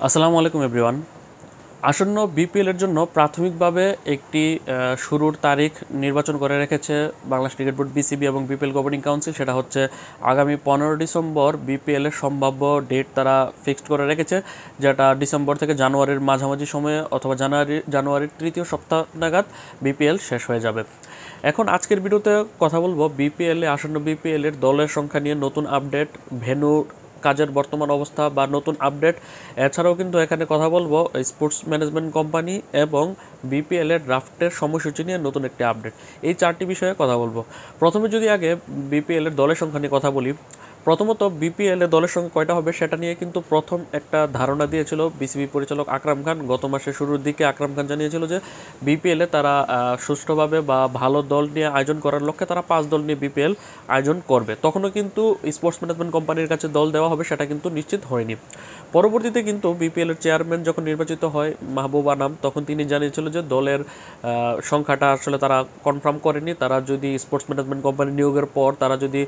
আসসালামু আলাইকুম এভরিওয়ান। আসন্ন বিপিএল এর জন্য প্রাথমিকভাবে একটি শুরুর তারিখ নির্বাচন করে রেখেছে বাংলাদেশ ক্রিকেট বোর্ড বিসিবি এবং বিপিএল গভর্নিং কাউন্সিল। সেটা হচ্ছে আগামী 15 ডিসেম্বর বিপিএল এর সম্ভাব্য ডেট তারা ফিক্সড করে রেখেছে, যেটা ডিসেম্বর থেকে জানুয়ারির মাঝামাঝি সময়ে অথবা জানুয়ারির তৃতীয় সপ্তাহ নাগাদ বিপিএল শেষ হয়ে যাবে। এখন আজকের ভিডিওতে কথা বলবো আসন্ন বিপিএল এর দলের সংখ্যা নিয়ে, নতুন আপডেট, ভেন্যু, কাজের বর্তমান অবস্থা বা নতুন আপডেট। এছাড়াও কিন্তু এখানে কথা বলবো স্পোর্টস ম্যানেজমেন্ট কোম্পানি এবং বিপিএল এর ড্রাফটের সময়সূচি নিয়ে নতুন একটি আপডেট। এই চারটি বিষয়ে কথা বলবো। প্রথমে যদি আগে বিপিএল এর দলের সংখ্যা নিয়ে কথা বলি, প্রথমত বিপিএল এ দলের সঙ্গে কয়টা হবে সেটা নিয়ে কিন্তু প্রথম একটা ধারণা দিয়েছিল বিসিবি পরিচালক আকরাম খান। গত মাসের শুরুর দিকে আকরাম খান জানিয়েছিল যে বিপিএল এ তারা সুষ্ঠুভাবে বা ভালো দল নিয়ে আয়োজন করার লক্ষ্যে তারা 5 দল নিয়ে বিপিএল আয়োজন করবে। তখনও কিন্তু স্পোর্টস ম্যানেজমেন্ট কোম্পানির কাছে দল দেওয়া হবে সেটা কিন্তু নিশ্চিত হয়নি। পরবর্তীতে কিন্তু বিপিএল এর চেয়ারম্যান যখন নির্বাচিত হয় মাহবুব আনাম, তখন তিনি জানিয়েছিল যে দলের সংখ্যাটা আসলে তারা কনফার্ম করেনি। তারা যদি স্পোর্টস ম্যানেজমেন্ট কোম্পানি নিয়োগের পর তারা যদি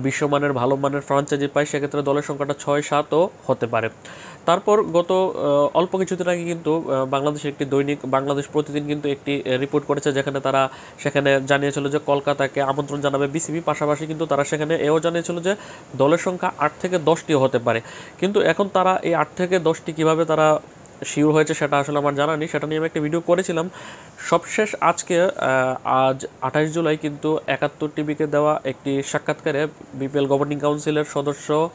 বিশ্বমানের ভালো মানের ফ্রাঞ্চাইজি পায়, সেক্ষেত্রে দলের সংখ্যাটা 6-7ও হতে পারে। তারপর গত অল্প কিছুদিন আগে কিন্তু বাংলাদেশের একটি দৈনিক বাংলাদেশ প্রতিদিন কিন্তু একটি রিপোর্ট করেছে, যেখানে তারা সেখানে জানিয়েছিল যে কলকাতাকে আমন্ত্রণ জানাবে বিসিবি। পাশাপাশি কিন্তু তারা সেখানে এও জানিয়েছিল যে দলের সংখ্যা 8 থেকে 10টিও হতে পারে। কিন্তু এখন তারা এই 8 থেকে 10টি কীভাবে তারা শিওর হয়েছে সেটা আসলে আমার জানা নেই, সেটা নিয়ে আমি একটা ভিডিও করেছিলাম। সবশেষ আজকে আজ 28 জুলাই কিন্তু 71 টিভিকে দেওয়া একটি সাক্ষাৎকারে বিপিএল গভর্নিং কাউন্সিলের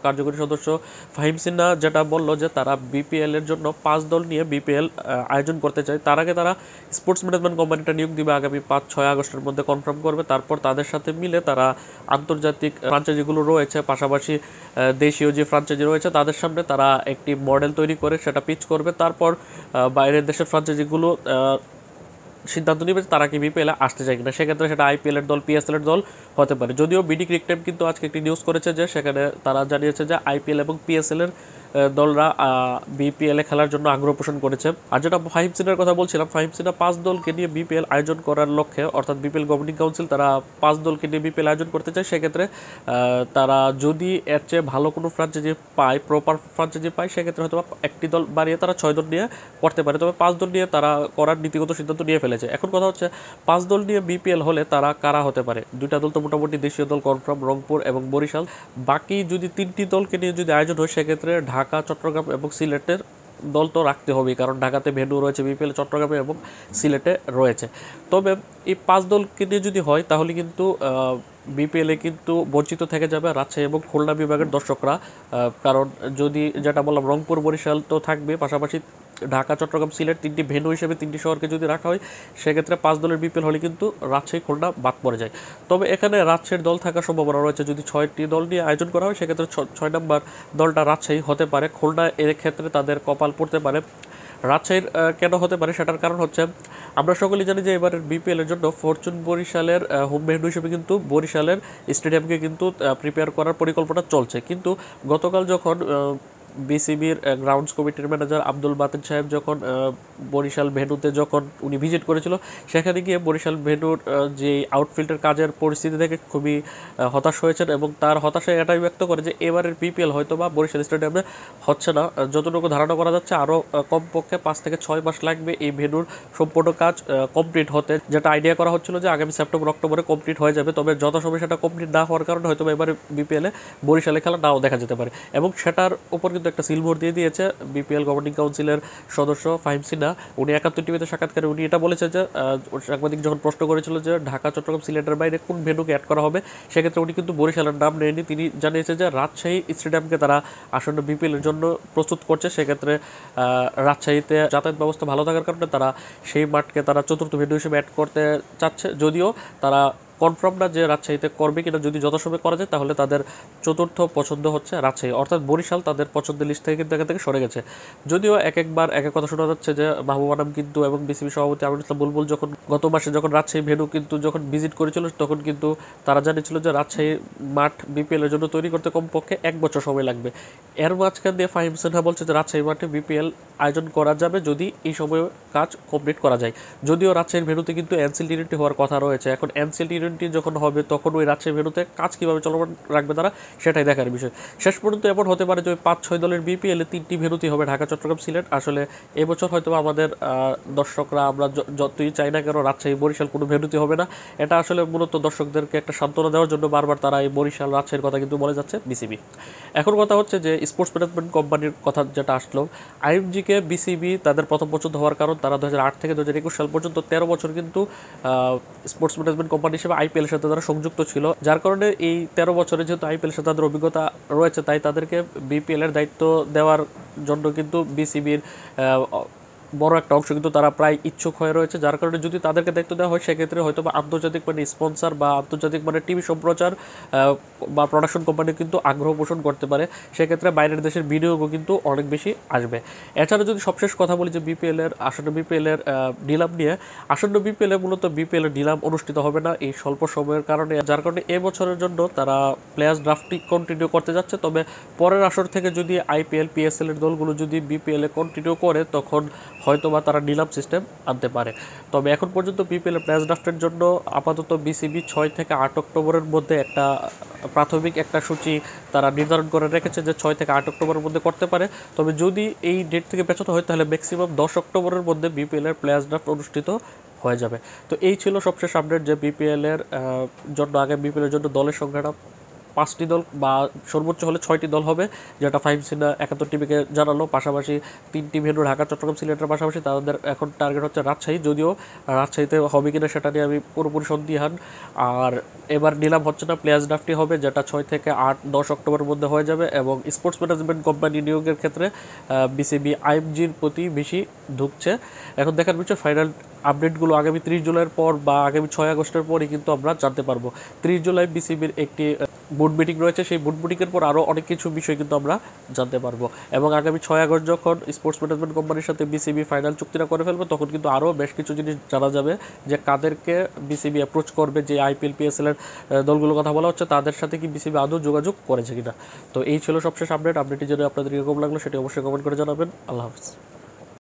কার্যকরী সদস্য ফাহিম সিনহা যেটা বলল যে তারা বিপিএল এর জন্য 5 দল নিয়ে বিপিএল আয়োজন করতে চায়। তার আগে তারা স্পোর্টস ম্যানেজমেন্ট কোম্পানিটা নিয়োগ দিবে, আগামী 5-6 আগস্টের মধ্যে কনফার্ম করবে। তারপর তাদের সাথে মিলে তারা আন্তর্জাতিক ফ্রাঞ্চাইজিগুলো রয়েছে, পাশাপাশি দেশীয় যে ফ্রাঞ্চাইজি রয়েছে তাদের সামনে তারা একটি মডেল তৈরি করে সেটা পিচ করবে। তারপর বাইরের দেশের ফ্রাঞ্চাইজিগুলো সিদ্ধান্ত নিবে তারা কি বিপিএল আসতে চায় কিনা। সেক্ষেত্রে সেটা আইপিএল এর দল, পিএসএল এর দল হতে পারে। যদিও বিডি ক্রিক টাইম কিন্তু আজকে একটি নিউজ করেছে যে সেখানে তারা জানিয়েছে যে আইপিএল এবং পিএসএল এর দলরা বিপিএল এ খেলার জন্য আগ্রহ পোষণ করেছে। আর যেটা ফাহিম সিনহার কথা বলছিলাম, ফাহিম সিনহা 5 দলকে নিয়ে বিপিএল আয়োজন করার লক্ষ্যে, অর্থাৎ বিপিএল গভর্নিং কাউন্সিল তারা 5 দলকে নিয়ে বিপিএল আয়োজন করতে চায়। সেক্ষেত্রে তারা যদি এর চেয়ে ভালো কোনো ফ্রাঞ্চাইজি পায়, প্রপার ফ্রাঞ্চাইজি পায়, সেক্ষেত্রে হয়তো একটি দল বাড়িয়ে তারা 6 দল নিয়ে করতে পারে। তবে 5 দল নিয়ে তারা করার নীতিগত সিদ্ধান্ত নিয়ে ফেলেছে। এখন কথা হচ্ছে 5 দল নিয়ে বিপিএল হলে তারা কারা হতে পারে। 2টা দল তো মোটামুটি দেশীয় দল কনফার্ম, রংপুর এবং বরিশাল। বাকি যদি 3টি দলকে নিয়ে যদি আয়োজন হয়, সেক্ষেত্রে ঢাকা, চট্টগ্রাম এবং সিলেটের দল তো রাখতে হবেই, কারণ ঢাকাতে ভেন্যু রয়েছে বিপিএল, চট্টগ্রামে এবং সিলেটে রয়েছে। তবে এই 5 দলকে নিয়ে যদি হয় তাহলে কিন্তু বিপিএলে কিন্তু বঞ্চিত থেকে যাবে রাজশাহী এবং খুলনা বিভাগের দর্শকরা। কারণ যদি যেটা বললাম রংপুর, বরিশাল তো থাকবে, পাশাপাশি ঢাকা, চট্টগ্রাম, সিলেট 3টি ভেন্যু হিসেবে 3টি শহরকে যদি রাখা হয়, সেক্ষেত্রে 5 দলের বিপিএল হলে কিন্তু রাজশাহী, খুলনা বাদ পড়ে যায়। তবে এখানে রাজশাহীর দল থাকার সম্ভাবনা রয়েছে। যদি 6টি দল নিয়ে আয়োজন করা হয়, সেক্ষেত্রে 6 নম্বর দলটা রাজশাহী হতে পারে। খুলনা এর ক্ষেত্রে তাদের কপাল পড়তে পারে। রাজশাহীর কেন হতে পারে সেটার কারণ হচ্ছে আমরা সকলেই জানি যে এবারের বিপিএল এর জন্য ফরচুন বরিশালের হোম ভেন্যু হিসেবে কিন্তু বরিশালের স্টেডিয়ামকে কিন্তু প্রিপেয়ার করার পরিকল্পনা চলছে। কিন্তু গতকাল যখন বিসিবির গ্রাউন্ডস কমিটির ম্যানেজার আব্দুল বাতেন সাহেব যখন বরিশাল ভেন্যুতে যখন উনি ভিজিট করেছিল, সেখানে গিয়ে বরিশাল ভেন্যুর যে আউটফিল্ডের কাজের পরিস্থিতি দেখে খুবই হতাশ হয়েছেন এবং তার হতাশায় এটাই ব্যক্ত করে যে এবারের বিপিএল হয়তো বা বরিশাল স্টেডিয়ামে হচ্ছে না। যতটুকু ধারণা করা যাচ্ছে আরও কমপক্ষে 5 থেকে 6 মাস লাগবে এই ভেন্যুর সম্পূর্ণ কাজ কমপ্লিট হতে, যেটা আইডিয়া করা হচ্ছিল যে আগামী সেপ্টেম্বর অক্টোবরে কমপ্লিট হয়ে যাবে। তবে যথাসময়ে সেটা কমপ্লিট না হওয়ার কারণে হয়তো এবারে বিপিএলে বরিশালে খেলা নাও দেখা যেতে পারে। এবং সেটার উপর কিন্তু একটা সিলভর দিয়ে দিয়েছে বিপিএল গভর্নিং কাউন্সিলের সদস্য ফাহিম সিনহা। উনি 71 টিভিতে সাক্ষাৎকারে উনি এটা বলেছে যে সাংবাদিক যখন প্রশ্ন করেছিল যে ঢাকা, চট্টগ্রাম, সিলেটের বাইরে কোন ভেন্যুকে অ্যাড করা হবে, সেক্ষেত্রে উনি কিন্তু বরিশালের নাম নেয়নি। তিনি জানিয়েছে যে রাজশাহী স্টেডিয়ামকে তারা আসন্ন বিপিএল এর জন্য প্রস্তুত করছে। সেক্ষেত্রে রাজশাহীতে যাতায়াত ব্যবস্থা ভালো থাকার কারণে তারা সেই মাঠকে তারা চতুর্থ ভেন্যু হিসেবে অ্যাড করতে চাচ্ছে। যদিও তারা কনফার্ম না যে রাজশাহীতে করবে কিনা। যদি যথাসময়ে করা যায় তাহলে তাদের চতুর্থ পছন্দ হচ্ছে রাজশাহী, অর্থাৎ বরিশাল তাদের পছন্দের লিস্ট থেকে কিন্তু এখান থেকে সরে গেছে। যদিও একবার এক এক কথা শোনা যাচ্ছে যে মাহবুব আনাম কিন্তু এবং বিসিবি সভাপতি আমিনুল ইসলাম বুলবুল যখন গত মাসে যখন রাজশাহী ভেন্যু কিন্তু যখন ভিজিট করেছিল, তখন কিন্তু তারা জানিয়েছিল যে রাজশাহী মাঠ বিপিএল এর জন্য তৈরি করতে কমপক্ষে 1 বছর সময় লাগবে। এর মাঝখান দিয়ে ফাহিম সিনহা বলছে যে রাজশাহী মাঠে বিপিএল আয়োজন করা যাবে যদি এই সময়ে কাজ কমপ্লিট করা যায়। যদিও রাজশাহীর ভেন্যুতে কিন্তু এনসিএল টি20 হওয়ার কথা রয়েছে। এখন এনসিএল টি20 যখন হবে তখন ওই রাজশাহী ভেন্যুতে কাজ কীভাবে চলমান রাখবে তারা, সেটাই দেখার বিষয়। শেষ পর্যন্ত এমন হতে পারে যে ওই 5-6 দলের বিপিএলে 3টি ভেন্যুতেই হবে, ঢাকা, চট্টগ্রাম, সিলেট। আসলে এবছর হয়তো আমাদের দর্শকরা আমরা যতই চাই না কেন রাজশাহী বরিশাল কোনো ভেন্যুতে হবে না। এটা আসলে মূলত দর্শকদেরকে একটা সান্ত্বনা দেওয়ার জন্য বারবার তারা এই বরিশাল রাজশাহীর কথা কিন্তু বলে যাচ্ছে বিসিবি। এখন কথা হচ্ছে যে স্পোর্টস ম্যানেজমেন্ট কোম্পানির কথা যেটা আসলো, আইএমজিকে বিসিবি তাদের প্রথম পছন্দ হওয়ার কারণ তারা 2008 থেকে 2021 সাল পর্যন্ত 13 বছর কিন্তু স্পোর্টস ম্যানেজমেন্ট কোম্পানি হিসেবে আইপিএলের সাথে তারা সংযুক্ত ছিল। যার কারণে এই 13 বছরে যেহেতু আইপিএলের সাথে তাদের অভিজ্ঞতা রয়েছে, তাই তাদেরকে বিপিএলের দায়িত্ব দেওয়ার জন্য কিন্তু বিসিবির বড় একটা অংশ কিন্তু তারা প্রায় ইচ্ছুক হয়ে রয়েছে। যার কারণে যদি তাদেরকে দায়িত্ব দেওয়া হয় সেক্ষেত্রে হয়তো বা আন্তর্জাতিক মানে স্পন্সর বা আন্তর্জাতিক মানে টিভি সম্প্রচার বা প্রোডাকশন কোম্পানি কিন্তু আগ্রহ পোষণ করতে পারে। সেক্ষেত্রে বাইরের দেশের বিনিয়োগও কিন্তু অনেক বেশি আসবে। এছাড়া যদি সবশেষ কথা বলি যে আসন্ন বিপিএলের নিলাম নিয়ে, আসন্ন বিপিএলে মূলত বিপিএলের নিলাম অনুষ্ঠিত হবে না এই স্বল্প সময়ের কারণে। যার কারণে এবছরের জন্য তারা প্লেয়ার্স ড্রাফটিং কন্টিনিউ করতে যাচ্ছে। তবে পরের আসর থেকে যদি আইপিএল পিএসএল এর দলগুলো যদি বিপিএলে কন্টিনিউ করে তখন হয়তোবা তারা নিলাম সিস্টেম আনতে পারে। তবে এখন পর্যন্ত বিপিএল প্লেয়ার্স ড্রাফটের জন্য আপাতত বিসিবি 6 থেকে 8 অক্টোবরের মধ্যে একটা প্রাথমিক একটা সূচি তারা নির্ধারণ করে রেখেছে যে 6 থেকে 8 অক্টোবরের মধ্যে করতে পারে। তবে যদি এই ডেট থেকে পেছানো হয় তাহলে ম্যাক্সিমাম 10 অক্টোবরের মধ্যে বিপিএলের প্লেয়ার্স ড্রাফট অনুষ্ঠিত হয়ে যাবে। তো এই ছিল সবশেষ আপডেট যে বিপিএলের জন্য আগে বিপিএলের জন্য দলের সংখ্যাটা 5টি দল বা সর্বোচ্চ হলে 6টি দল হবে, যেটা ফাইভ সিনা 71 টিভিকে জানালো। পাশাপাশি 3টি ভেন্যু ঢাকা, চট্টগ্রাম, সিলেটের পাশাপাশি তাদের এখন টার্গেট হচ্ছে রাজশাহী। যদিও রাজশাহীতে হবে কিনা সেটা নিয়ে আমি পুরোপুরি সন্দিহান। আর এবার নিলাম হচ্ছে না, প্লেয়ার্স ড্রাফটই হবে, যেটা 6 থেকে 8-10 অক্টোবরের মধ্যে হয়ে যাবে। এবং স্পোর্টস ম্যানেজমেন্ট কোম্পানি নিয়োগের ক্ষেত্রে বিসিবি আইএমজির প্রতি বেশি ঢুকছে। এখন দেখার বিষয় ফাইনাল আপডেটগুলো আগামী 30 জুলাইয়ের পর বা আগামী 6 আগস্টের পরই কিন্তু আমরা জানতে পারবো। 30 জুলাই বিসিবির একটি বোর্ড মিটিং রয়েছে, সেই বোর্ড মিটিংয়ের পর আরও অনেক কিছু বিষয় কিন্তু আমরা জানতে পারবো। এবং আগামী 6 আগস্ট যখন স্পোর্টস ম্যানেজমেন্ট কোম্পানির সাথে বিসিবি ফাইনাল চুক্তিটা করে ফেলবে তখন কিন্তু আরও বেশ কিছু জিনিস জানা যাবে যে কাদেরকে বিসিবি অ্যাপ্রোচ করবে, যে আইপিএল পিএসএলের দলগুলোর কথা বলা হচ্ছে তাদের সাথে কি বিসিবি আদৌ যোগাযোগ করেছে কিনা। তো এই ছিল সবশেষ আপডেটটি যদি আপনাদের এরকম লাগলো সেটি অবশ্যই কমেন্ট করে জানাবেন। আল্লাহ হাফিজ।